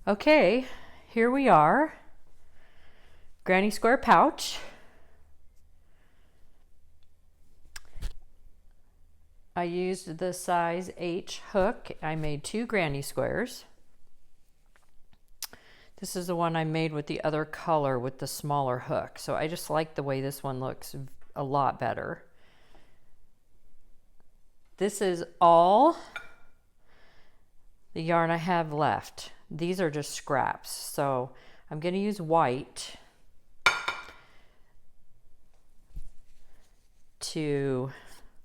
Okay, here we are. Granny square pouch. I used the size H hook. I made 2 granny squares. This is the one I made with the other color with the smaller hook. So I just like the way this one looks a lot better. This is all the yarn I have left. These are just scraps. So I'm going to use white to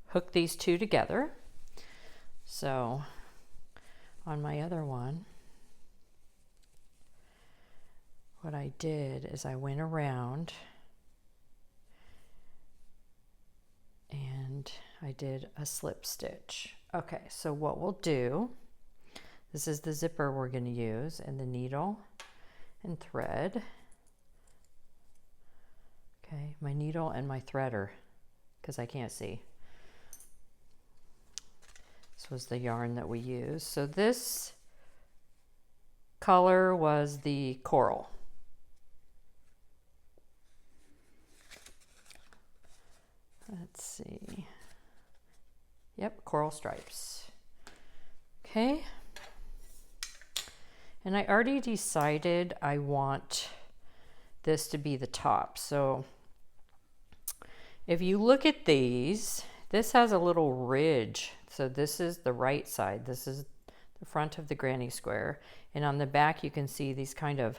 hook these 2 together. So on my other one, what I did is I went around and I did a slip stitch. Okay, so what we'll do, this is the zipper we're going to use, and the needle and thread. Okay, my needle and my threader, because I can't see. This was the yarn that we used. So this color was the coral. Let's see. Yep, coral stripes. Okay. And I already decided I want this to be the top. So if you look at these, this has a little ridge. So this is the right side. This is the front of the granny square. And on the back, you can see these kind of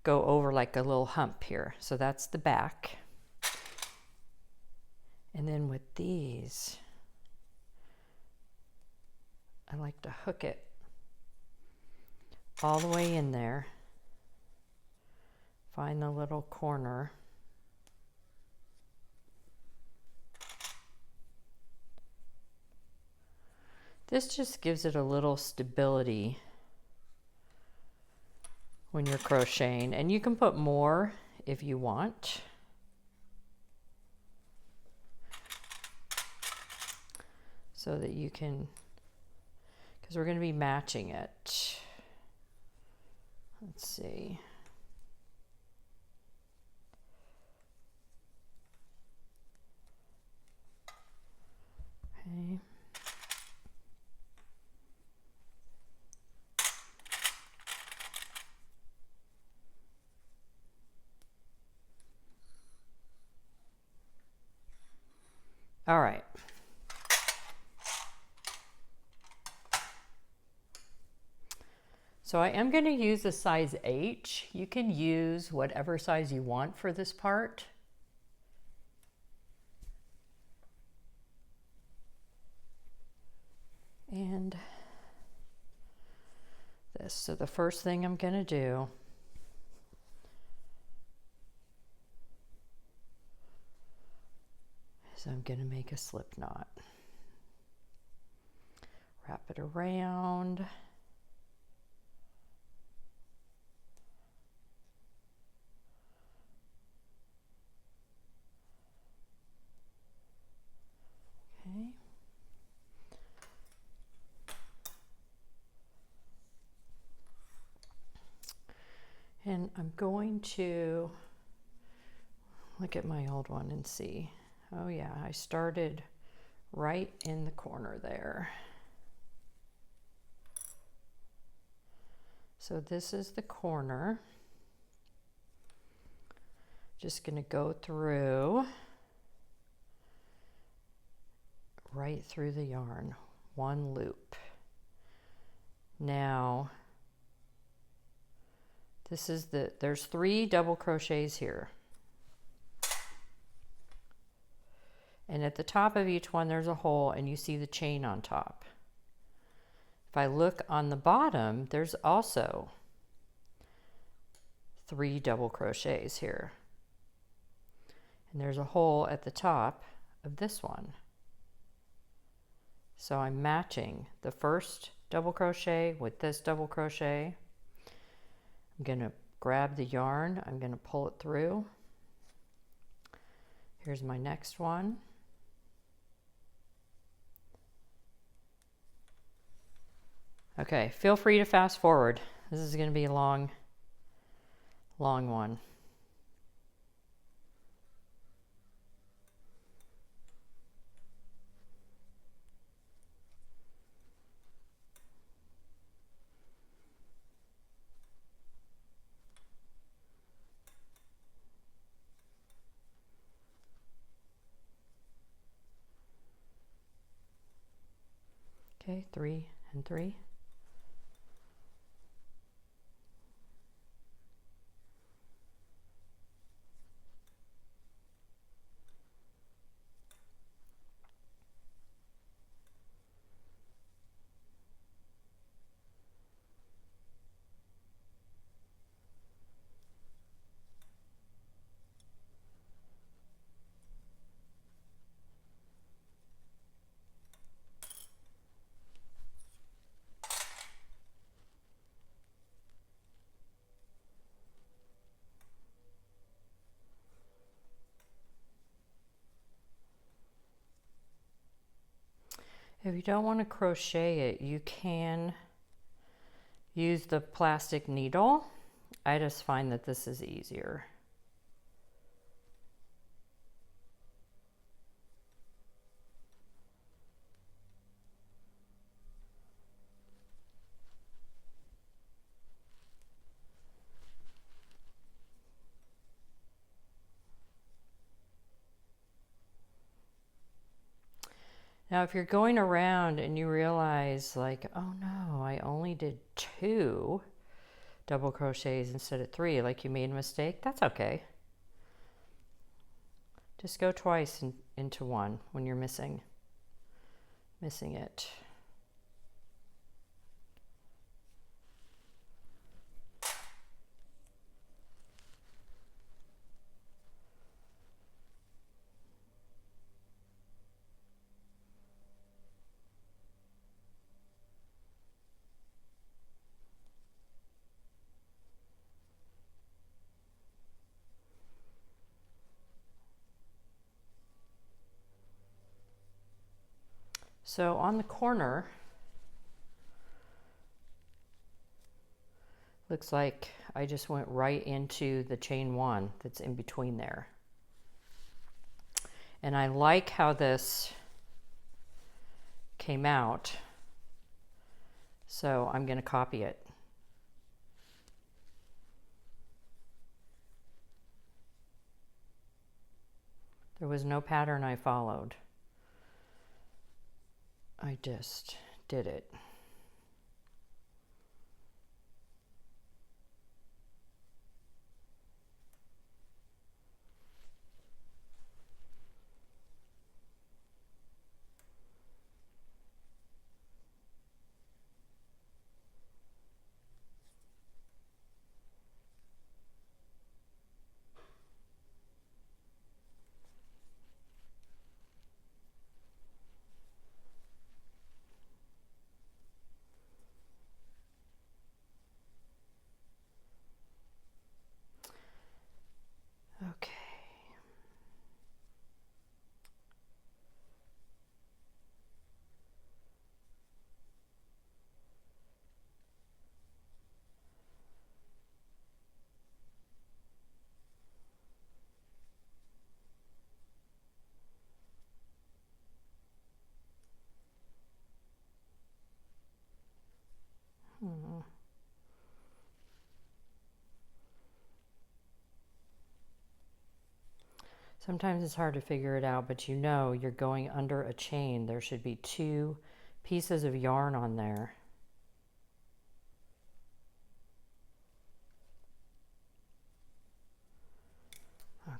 go over like a little hump here. So that's the back. And then with these, I like to hook it all the way in there. Find the little corner. This just gives it a little stability when you're crocheting, and you can put more if you want. So that you can, because we're going to be matching it. Let's see. Okay. All right. So I am going to use a size H. You can use whatever size you want for this part. And this. So the first thing I'm going to do is I'm going to make a slip knot. Wrap it around. Okay. And I'm going to look at my old one and see. Oh yeah, I started right in the corner there. So this is the corner. Just going to go through, right through the yarn, 1 loop. Now, this is there's 3 double crochets here. And at the top of each one, there's a hole, and you see the chain on top. If I look on the bottom, there's also 3 double crochets here. And there's a hole at the top of this one. So I'm matching the first double crochet with this double crochet. I'm going to grab the yarn, I'm going to pull it through. Here's my next one. Okay, feel free to fast forward. This is going to be a long one. Okay, 3 and 3. If you don't want to crochet it, you can use the plastic needle. I just find that this is easier. Now, if you're going around and you realize like, oh no, I only did 2 double crochets instead of 3, like you made a mistake, that's okay. Just go twice into one when you're missing it. So on the corner, looks like I just went right into the chain 1 that's in between there. And I like how this came out, so I'm going to copy it. There was no pattern I followed. I just did it. Okay. Sometimes it's hard to figure it out, but you know you're going under a chain. There should be 2 pieces of yarn on there.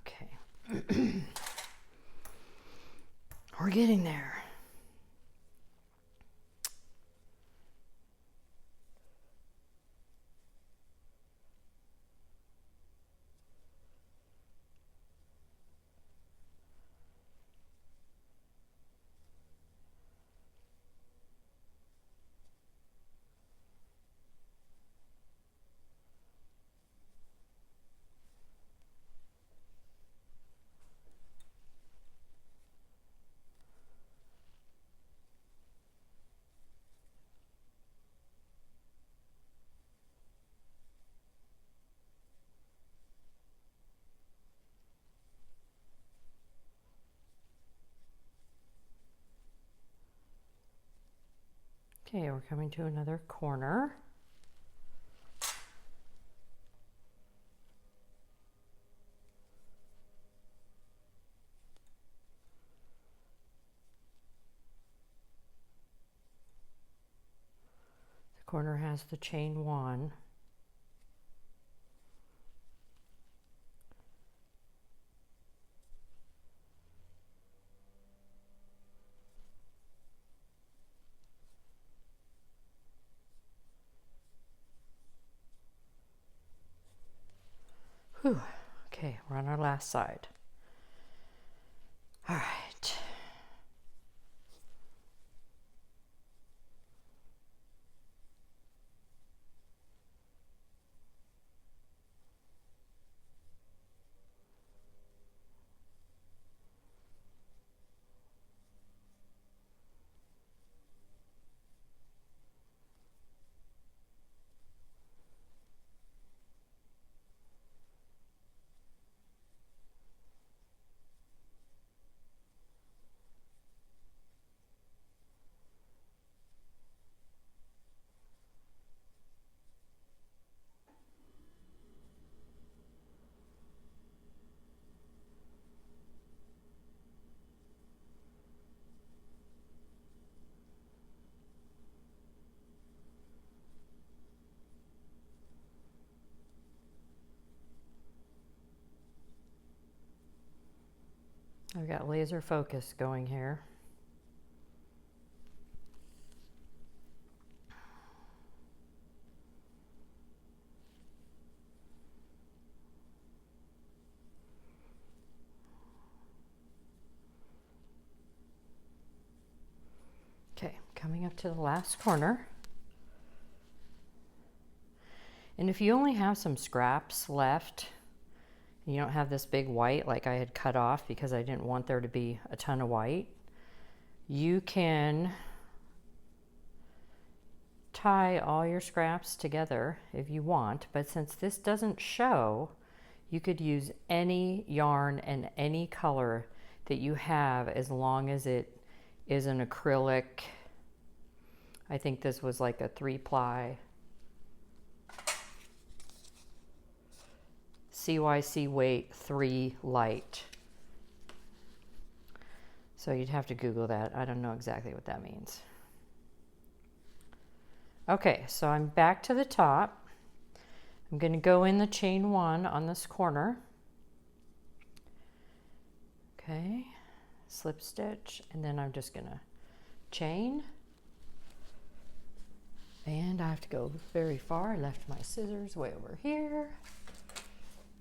Okay. We're getting there. Okay, we're coming to another corner. The corner has the chain 1. Whew. Okay, we're on our last side. All right. I've got laser focus going here. Okay, coming up to the last corner. And if you only have some scraps left, you don't have this big white like I had cut off because I didn't want there to be a ton of white, you can tie all your scraps together if you want, but since this doesn't show, you could use any yarn and any color that you have as long as it is an acrylic. I think this was like a 3-ply CYC weight 3 light. So you'd have to Google that. I don't know exactly what that means. Okay, so I'm back to the top. I'm going to go in the chain 1 on this corner. Okay, slip stitch, and then I'm just going to chain. And I have to go very far. I left my scissors way over here.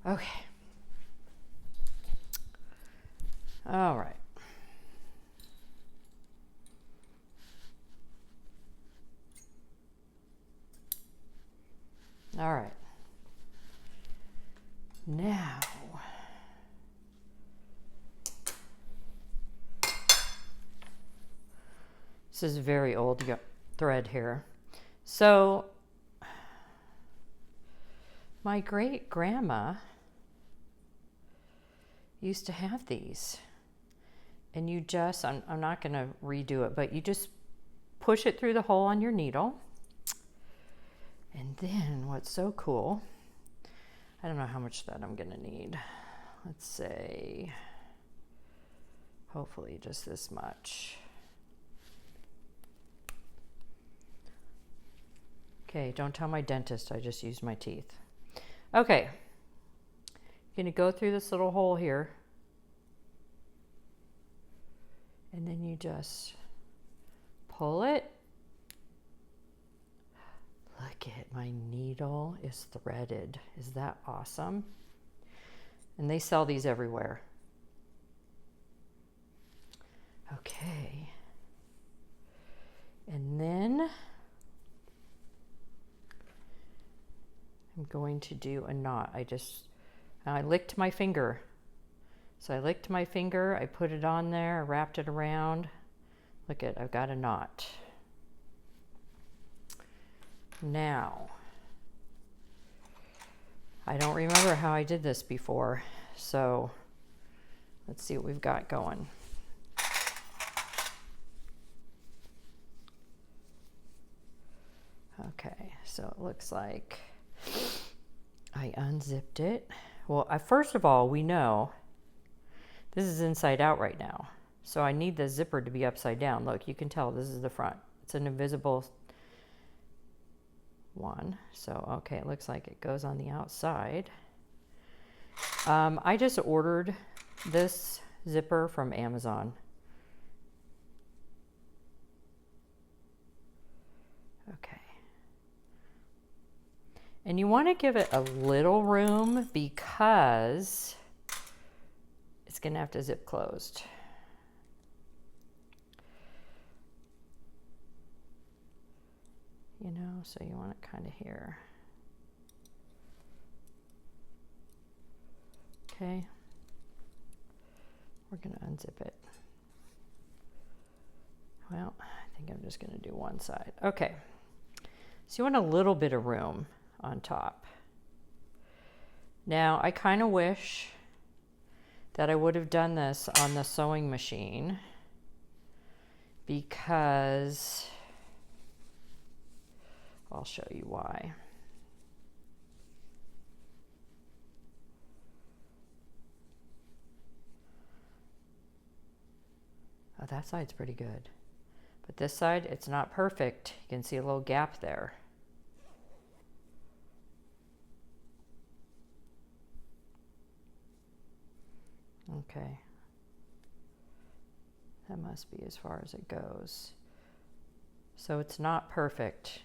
Okay. All right. All right. Now, this is very old thread here. So, my great grandma used to have these, and you just, I'm not going to redo it, but you just push it through the hole on your needle. And then what's so cool, I don't know how much that I'm going to need. Let's say, hopefully just this much. Okay, don't tell my dentist, I just used my teeth. Okay, you're gonna go through this little hole here, and then you just pull it. Look at my needle is threaded. Is that awesome? And they sell these everywhere. Okay, and then I'm going to do a knot. I licked my finger. So I licked my finger, I put it on there, I wrapped it around. Look at, I've got a knot. Now, I don't remember how I did this before, so let's see what we've got going. Okay, so it looks like I unzipped it. Well, first of all, we know this is inside out right now. So I need the zipper to be upside down. Look, you can tell this is the front. It's an invisible one. So, okay, it looks like it goes on the outside. I just ordered this zipper from Amazon. Okay. And you want to give it a little room because it's going to have to zip closed. You know, so you want it kind of here. Okay. We're going to unzip it. Well, I think I'm just going to do one side. Okay. So you want a little bit of room on top. Now, I kind of wish that I would have done this on the sewing machine because I'll show you why. Oh, that side's pretty good. But this side, it's not perfect. You can see a little gap there. Okay. That must be as far as it goes. So it's not perfect.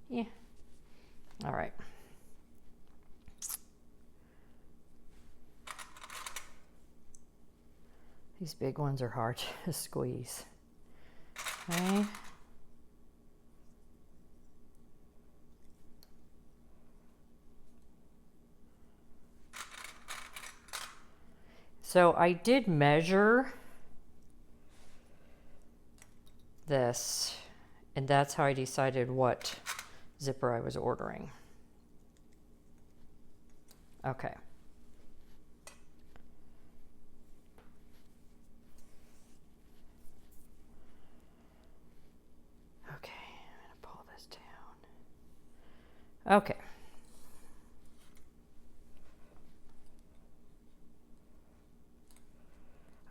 Yeah. All right. These big ones are hard to squeeze. Okay. So I did measure this, and that's how I decided what zipper I was ordering. Okay. Okay, I'm going to pull this down. Okay.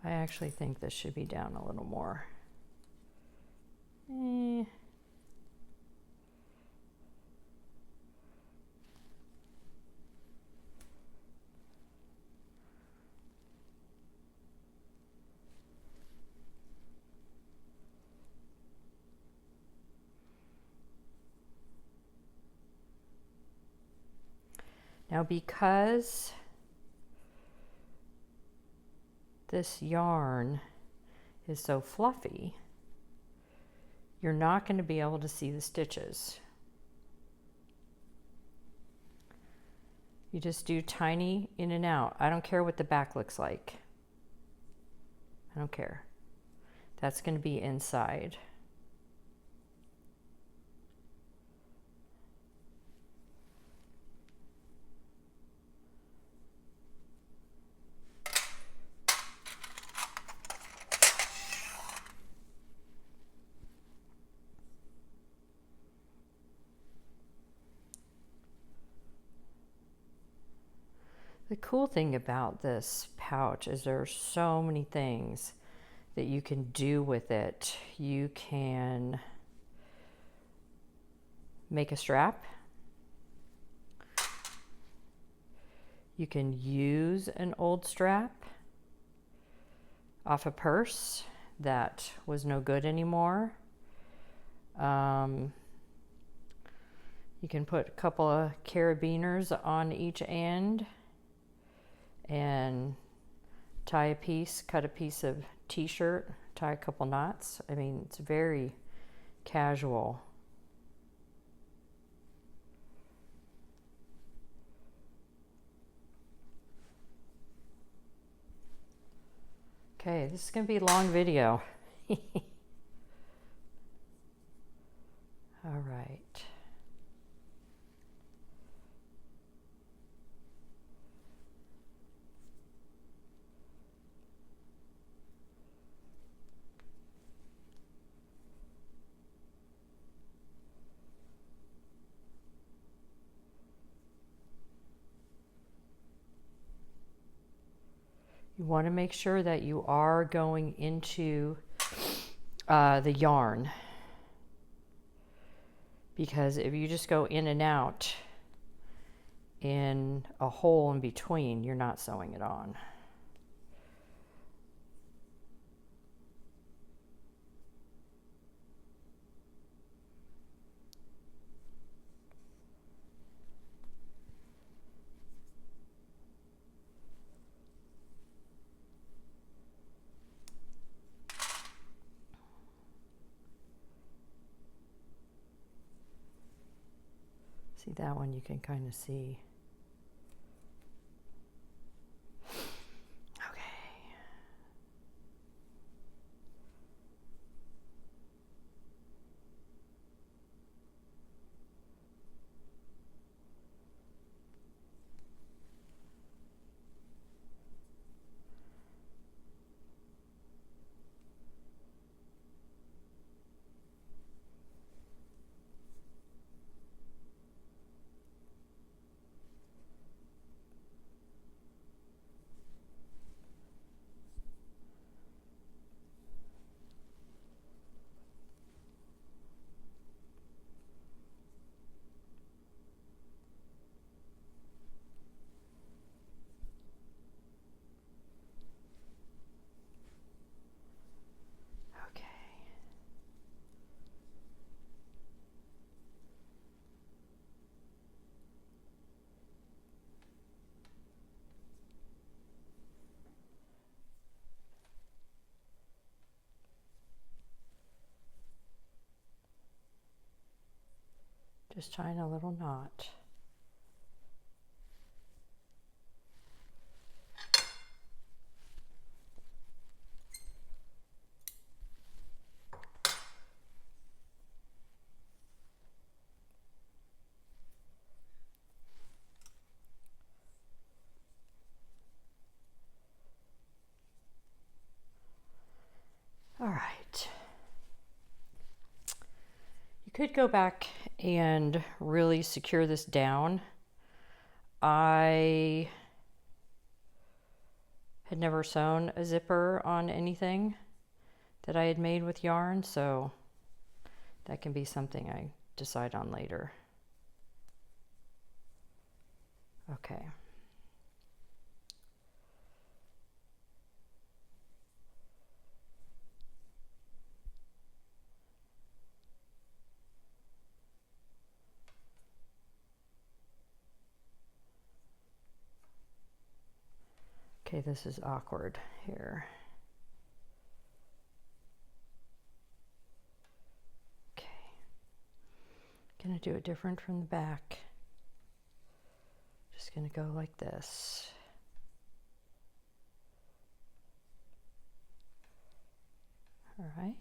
I actually think this should be down a little more. Now, because this yarn is so fluffy, you're not going to be able to see the stitches. You just do tiny in and out. I don't care what the back looks like. I don't care. That's going to be inside. The cool thing about this pouch is there are so many things that you can do with it. You can make a strap. You can use an old strap off a purse that was no good anymore. You can put a couple of carabiners on each end and tie a piece, cut a piece of t-shirt, tie a couple knots. I mean, it's very casual. Okay, this is going to be a long video. All right. You want to make sure that you are going into the yarn, because if you just go in and out in a hole in between, you're not sewing it on. See, that one you can kind of see. Okay. Just tying a little knot. All right. You could go back and really secure this down. I had never sewn a zipper on anything that I had made with yarn, so that can be something I decide on later. Okay. Okay, this is awkward here. Okay. Gonna do it different from the back. Just gonna go like this. All right.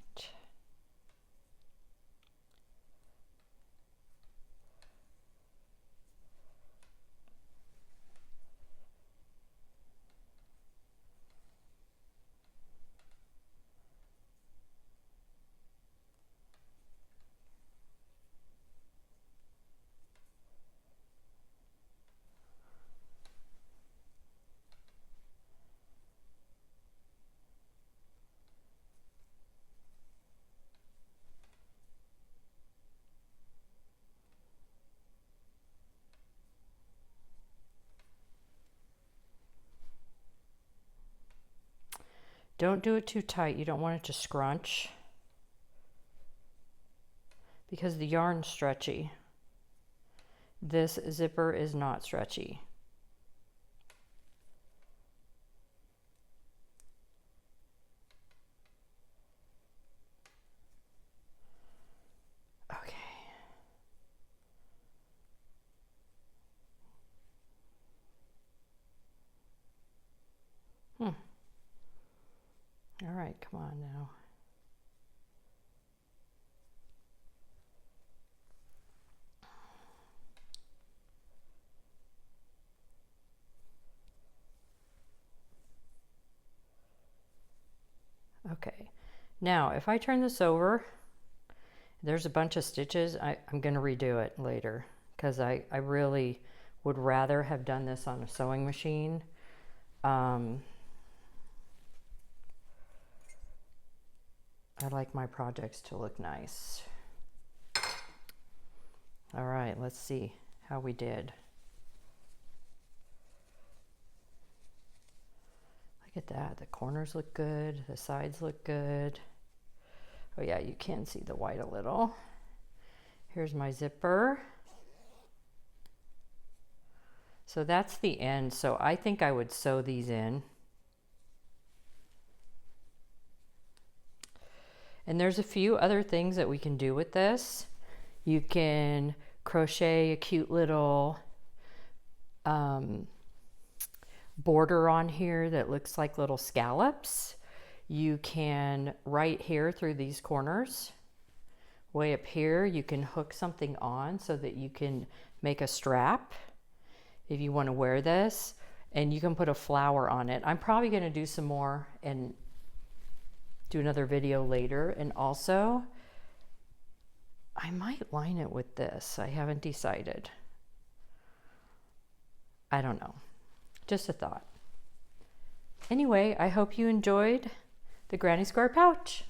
Don't do it too tight. You don't want it to scrunch because the yarn's stretchy. This zipper is not stretchy. Okay. All right, come on now. Okay, now if I turn this over, there's a bunch of stitches. I'm going to redo it later because I really would rather have done this on a sewing machine. I like my projects to look nice. All right, let's see how we did. Look at that, the corners look good, the sides look good. Oh yeah, you can see the white a little. Here's my zipper. So that's the end. So I think I would sew these in. And there's a few other things that we can do with this. You can crochet a cute little border on here that looks like little scallops. You can, right here through these corners, way up here, you can hook something on so that you can make a strap if you want to wear this, and you can put a flower on it. I'm probably going to do some more and do another video later. And also, I might line it with this. I haven't decided. I don't know. Just a thought. Anyway, I hope you enjoyed the Granny Square pouch.